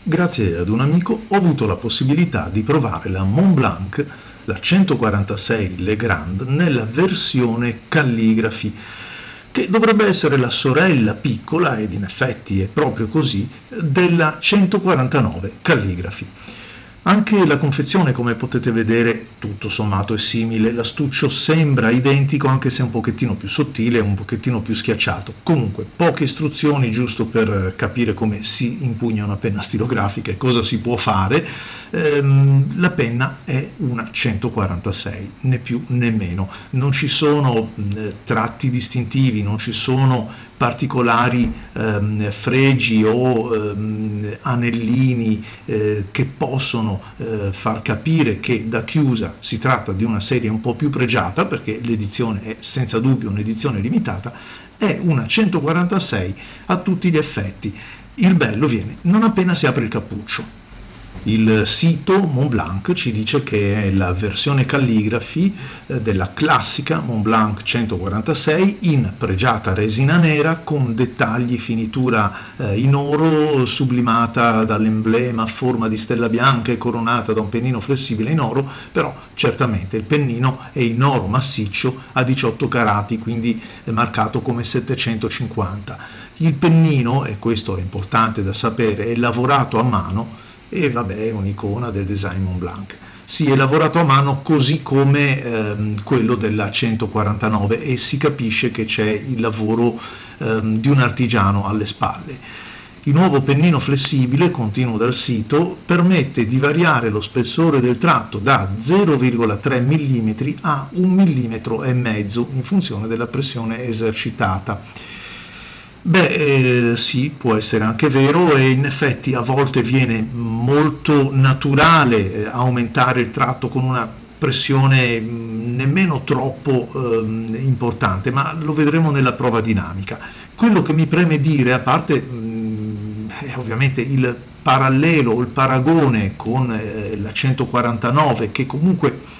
Grazie ad un amico ho avuto la possibilità di provare la Montblanc, la 146 Legrand, nella versione calligrafi, che dovrebbe essere la sorella piccola, ed in effetti è proprio così, della 149 calligrafi. Anche la confezione, come potete vedere, tutto sommato è simile, l'astuccio sembra identico anche se un pochettino più sottile e un pochettino più schiacciato. Comunque, poche istruzioni giusto per capire come si impugna una penna stilografica e cosa si può fare. La penna è una 146, né più né meno. Non ci sono tratti distintivi, non ci sono particolari fregi o anellini che possono far capire che da chiusa si tratta di una serie un po' più pregiata, perché l'edizione è senza dubbio un'edizione limitata, è una 146 a tutti gli effetti. Il bello viene non appena si apre il cappuccio. Il sito Montblanc ci dice che è la versione calligrafi della classica Montblanc 146 in pregiata resina nera con dettagli, finitura in oro sublimata dall'emblema a forma di stella bianca e coronata da un pennino flessibile in oro, però certamente il pennino è in oro massiccio a 18 carati, quindi è marcato come 750. Il pennino, e questo è importante da sapere, è lavorato a mano e vabbè, è un'icona del design Montblanc. Sì, è lavorato a mano così come quello della 149 e si capisce che c'è il lavoro di un artigiano alle spalle. Il nuovo pennino flessibile, continuo dal sito, permette di variare lo spessore del tratto da 0,3 mm a 1,5 mm in funzione della pressione esercitata. Sì, può essere anche vero e in effetti a volte viene molto naturale aumentare il tratto con una pressione nemmeno troppo importante, ma lo vedremo nella prova dinamica. Quello che mi preme dire, a parte ovviamente il parallelo o il paragone con la 149, che comunque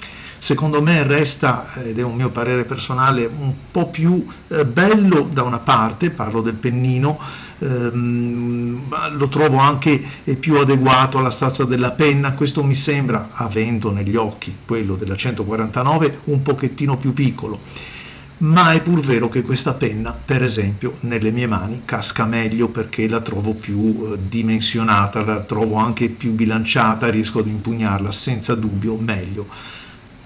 secondo me resta, ed è un mio parere personale, un po' più bello da una parte, parlo del pennino, lo trovo anche più adeguato alla stazza della penna. Questo mi sembra, avendo negli occhi quello della 149, un pochettino più piccolo, ma è pur vero che questa penna, per esempio, nelle mie mani casca meglio perché la trovo più dimensionata, la trovo anche più bilanciata, riesco ad impugnarla senza dubbio meglio.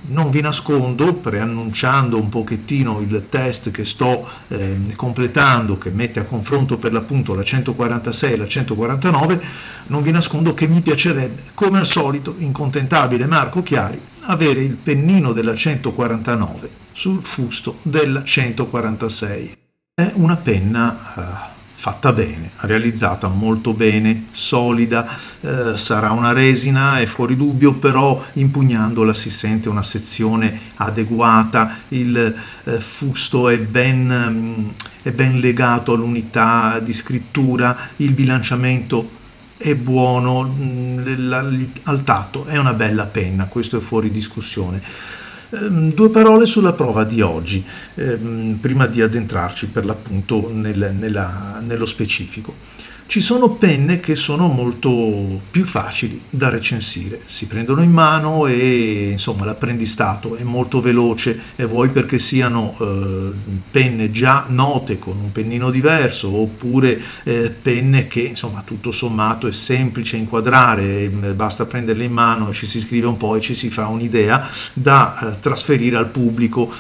Non vi nascondo, preannunciando un pochettino il test che sto completando, che mette a confronto per l'appunto la 146 e la 149, non vi nascondo che mi piacerebbe, come al solito, incontentabile Marco Chiari, avere il pennino della 149 sul fusto della 146. È una penna fatta bene, realizzata molto bene, solida, sarà una resina, è fuori dubbio, però impugnandola si sente una sezione adeguata, il fusto è ben legato all'unità di scrittura, il bilanciamento è buono, al tatto è una bella penna, questo è fuori discussione. Due parole sulla prova di oggi, prima di addentrarci per l'appunto nello specifico. Ci sono penne che sono molto più facili da recensire, si prendono in mano e insomma l'apprendistato è molto veloce, e vuoi perché siano penne già note con un pennino diverso, oppure penne che insomma tutto sommato è semplice inquadrare, basta prenderle in mano, ci si scrive un po' e ci si fa un'idea da trasferire al pubblico.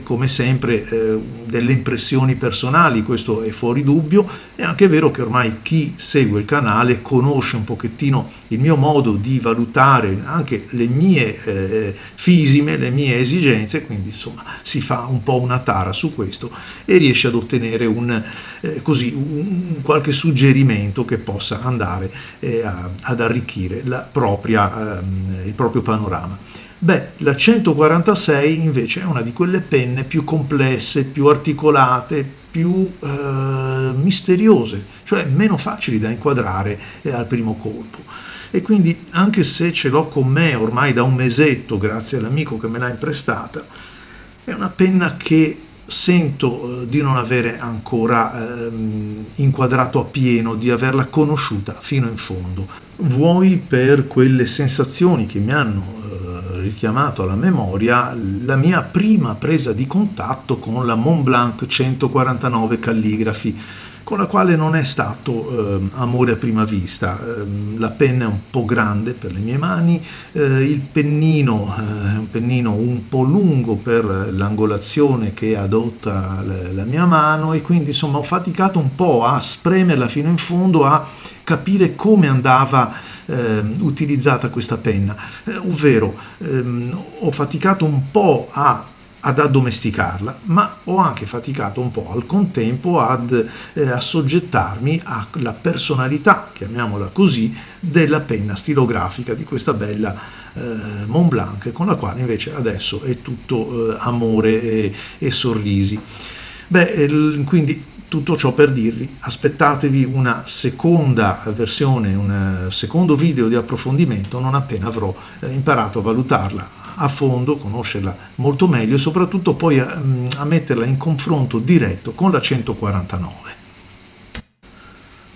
Come sempre delle impressioni personali, questo è fuori dubbio. È anche vero che ormai chi segue il canale conosce un pochettino il mio modo di valutare anche le mie fisime, le mie esigenze, quindi insomma si fa un po' una tara su questo e riesce ad ottenere un qualche suggerimento che possa andare ad arricchire il proprio panorama. La 146 invece è una di quelle penne più complesse, più articolate, più misteriose, cioè meno facili da inquadrare al primo colpo. E quindi, anche se ce l'ho con me ormai da un mesetto, grazie all'amico che me l'ha imprestata, è una penna che sento di non avere ancora inquadrato appieno, di averla conosciuta fino in fondo. Vuoi per quelle sensazioni che mi hanno richiamato alla memoria la mia prima presa di contatto con la Montblanc 149 Calligraphy, con la quale non è stato amore a prima vista. La penna è un po' grande per le mie mani, il pennino è un pennino un po' lungo per l'angolazione che adotta la mia mano, e quindi insomma ho faticato un po' a spremerla fino in fondo, a capire come andava utilizzata questa penna, ovvero ho faticato un po' ad addomesticarla, ma ho anche faticato un po' al contempo ad assoggettarmi alla personalità, chiamiamola così, della penna stilografica di questa bella Montblanc, con la quale invece adesso è tutto amore e sorrisi. Quindi tutto ciò per dirvi, aspettatevi una seconda versione, un secondo video di approfondimento non appena avrò imparato a valutarla a fondo, conoscerla molto meglio e soprattutto poi a metterla in confronto diretto con la 149.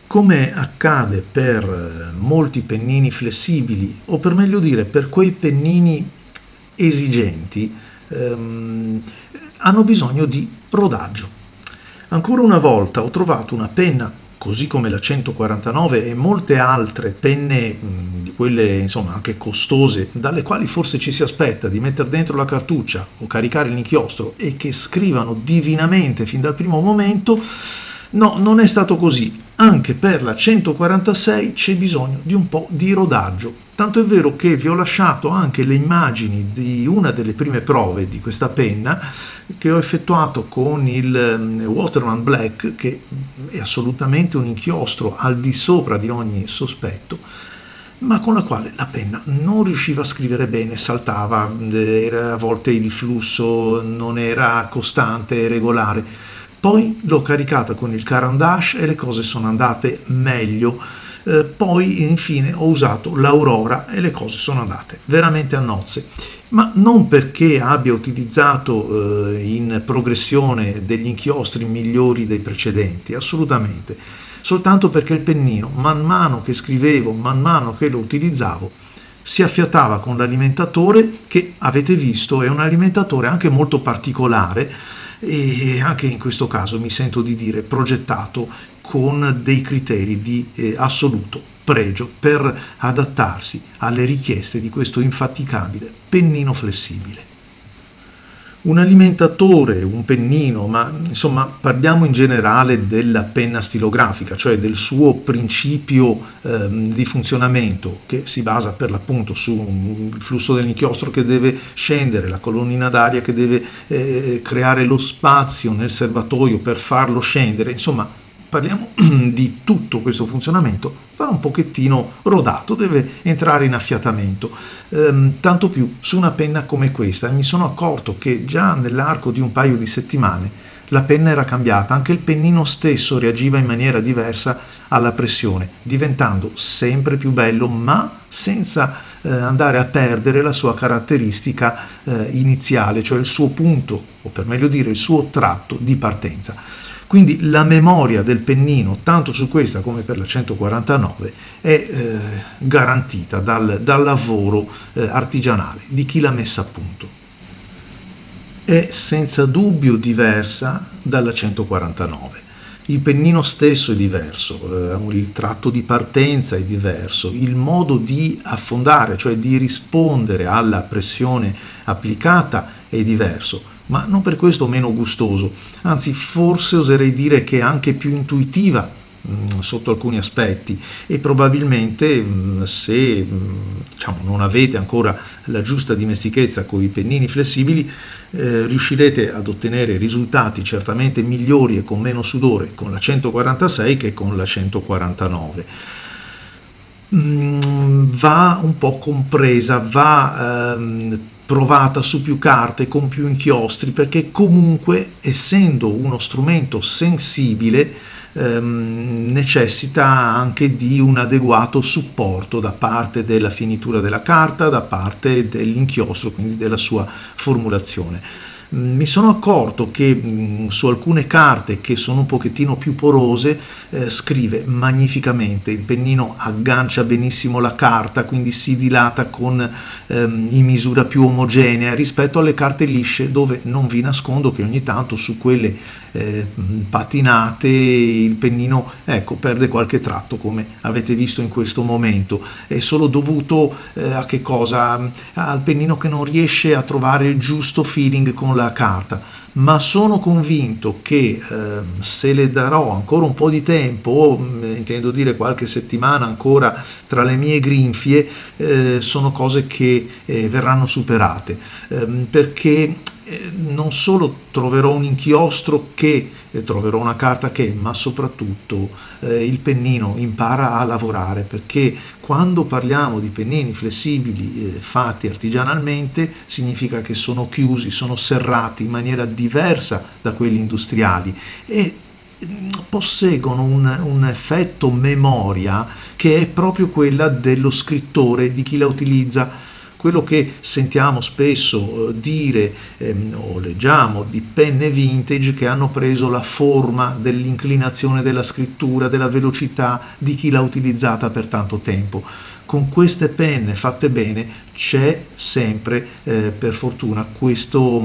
Come accade per molti pennini flessibili, o per meglio dire per quei pennini esigenti, hanno bisogno di rodaggio. Ancora una volta ho trovato una penna, così come la 149 e molte altre penne, di quelle insomma anche costose, dalle quali forse ci si aspetta di mettere dentro la cartuccia o caricare l'inchiostro e che scrivano divinamente fin dal primo momento. No, non è stato così. Anche per la 146 c'è bisogno di un po' di rodaggio. Tanto è vero che vi ho lasciato anche le immagini di una delle prime prove di questa penna che ho effettuato con il Waterman Black, che è assolutamente un inchiostro al di sopra di ogni sospetto, ma con la quale la penna non riusciva a scrivere bene, saltava, a volte il flusso non era costante e regolare. Poi l'ho caricata con il Caran d'Ache e le cose sono andate meglio. Poi infine ho usato l'Aurora e le cose sono andate veramente a nozze, ma non perché abbia utilizzato in progressione degli inchiostri migliori dei precedenti, assolutamente, soltanto perché il pennino, man mano che scrivevo, man mano che lo utilizzavo, si affiatava con l'alimentatore, che avete visto è un alimentatore anche molto particolare, e anche in questo caso mi sento di dire progettato con dei criteri di assoluto pregio per adattarsi alle richieste di questo infaticabile pennino flessibile. Un alimentatore, un pennino, ma insomma parliamo in generale della penna stilografica, cioè del suo principio di funzionamento, che si basa per l'appunto sul flusso dell'inchiostro che deve scendere, la colonnina d'aria che deve creare lo spazio nel serbatoio per farlo scendere, insomma parliamo di tutto questo funzionamento, va un pochettino rodato, deve entrare in affiatamento, tanto più su una penna come questa. Mi sono accorto che già nell'arco di un paio di settimane la penna era cambiata, anche il pennino stesso reagiva in maniera diversa alla pressione, diventando sempre più bello, ma senza andare a perdere la sua caratteristica iniziale, cioè il suo punto, o per meglio dire il suo tratto di partenza. Quindi la memoria del pennino, tanto su questa come per la 149, è garantita dal lavoro artigianale di chi l'ha messa a punto. È senza dubbio diversa dalla 149. Il pennino stesso è diverso, il tratto di partenza è diverso, il modo di affondare, cioè di rispondere alla pressione applicata è diverso, ma non per questo meno gustoso, anzi forse oserei dire che è anche più intuitiva sotto alcuni aspetti, e probabilmente se non avete ancora la giusta dimestichezza con i pennini flessibili riuscirete ad ottenere risultati certamente migliori e con meno sudore con la 146 che con la 149. Va un po' compresa, va provata su più carte, con più inchiostri, perché comunque essendo uno strumento sensibile necessita anche di un adeguato supporto da parte della finitura della carta, da parte dell'inchiostro, quindi della sua formulazione. Mi sono accorto che su alcune carte che sono un pochettino più porose scrive magnificamente, il pennino aggancia benissimo la carta, quindi si dilata in misura più omogenea rispetto alle carte lisce, dove non vi nascondo che ogni tanto su quelle patinate il pennino, ecco, perde qualche tratto, come avete visto in questo momento. È solo dovuto a che cosa? Al pennino che non riesce a trovare il giusto feeling con la carta, ma sono convinto che se le darò ancora un po' di tempo, intendo dire qualche settimana ancora tra le mie grinfie, sono cose che verranno superate, perché non solo troverò un inchiostro che troverò una carta che, ma soprattutto il pennino impara a lavorare, perché quando parliamo di pennini flessibili fatti artigianalmente significa che sono chiusi, sono serrati in maniera diversa da quelli industriali e posseggono un effetto memoria che è proprio quella dello scrittore, di chi la utilizza. Quello che sentiamo spesso dire o leggiamo di penne vintage che hanno preso la forma dell'inclinazione della scrittura, della velocità di chi l'ha utilizzata per tanto tempo. Con queste penne fatte bene c'è sempre, per fortuna, questo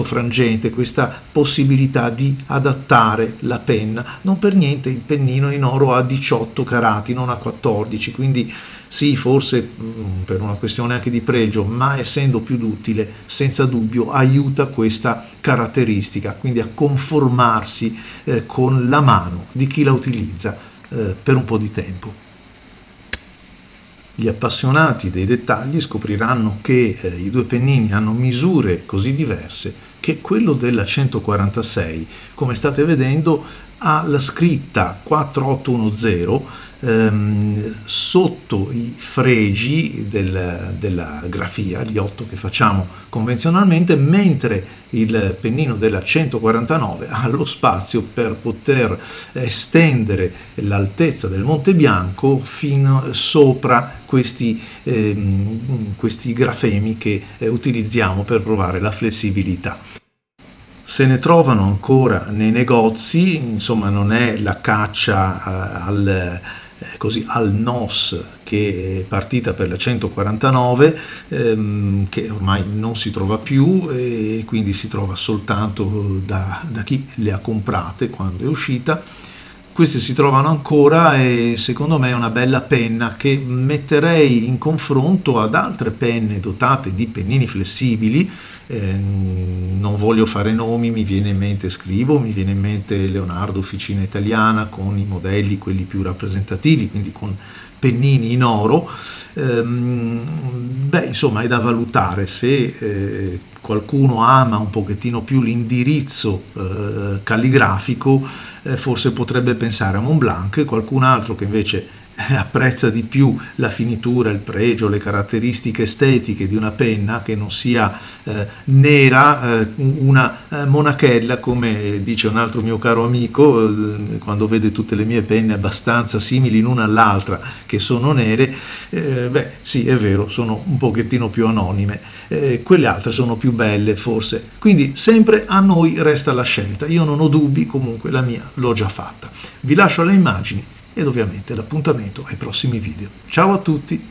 frangente, questa possibilità di adattare la penna. Non per niente il pennino in oro ha 18 carati, non ha 14, quindi sì, forse per una questione anche di pregio, ma essendo più duttile, senza dubbio aiuta questa caratteristica, quindi a conformarsi con la mano di chi la utilizza per un po' di tempo. Gli appassionati dei dettagli scopriranno che i due pennini hanno misure così diverse che quello della 146, come state vedendo, ha la scritta 4810 sotto i fregi della grafia, gli 8 che facciamo convenzionalmente, mentre il pennino della 149 ha lo spazio per poter estendere l'altezza del Monte Bianco fino sopra questi grafemi che utilizziamo per provare la flessibilità. Se ne trovano ancora nei negozi, insomma non è la caccia al NOS che è partita per la 149, che ormai non si trova più e quindi si trova soltanto da chi le ha comprate quando è uscita. Queste si trovano ancora e secondo me è una bella penna che metterei in confronto ad altre penne dotate di pennini flessibili. Non voglio fare nomi, mi viene in mente Leonardo Officina Italiana con i modelli, quelli più rappresentativi, quindi con pennini in oro. Insomma è da valutare. Se qualcuno ama un pochettino più l'indirizzo calligrafico, forse potrebbe pensare a Montblanc, qualcun altro che invece apprezza di più la finitura, il pregio, le caratteristiche estetiche di una penna che non sia nera, una monachella, come dice un altro mio caro amico quando vede tutte le mie penne abbastanza simili l'una all'altra che sono nere. Sì, è vero, sono un pochettino più anonime, quelle altre sono più belle forse, quindi sempre a noi resta la scelta. Io non ho dubbi, comunque la mia l'ho già fatta. Vi lascio alle immagini ed ovviamente l'appuntamento ai prossimi video. Ciao a tutti!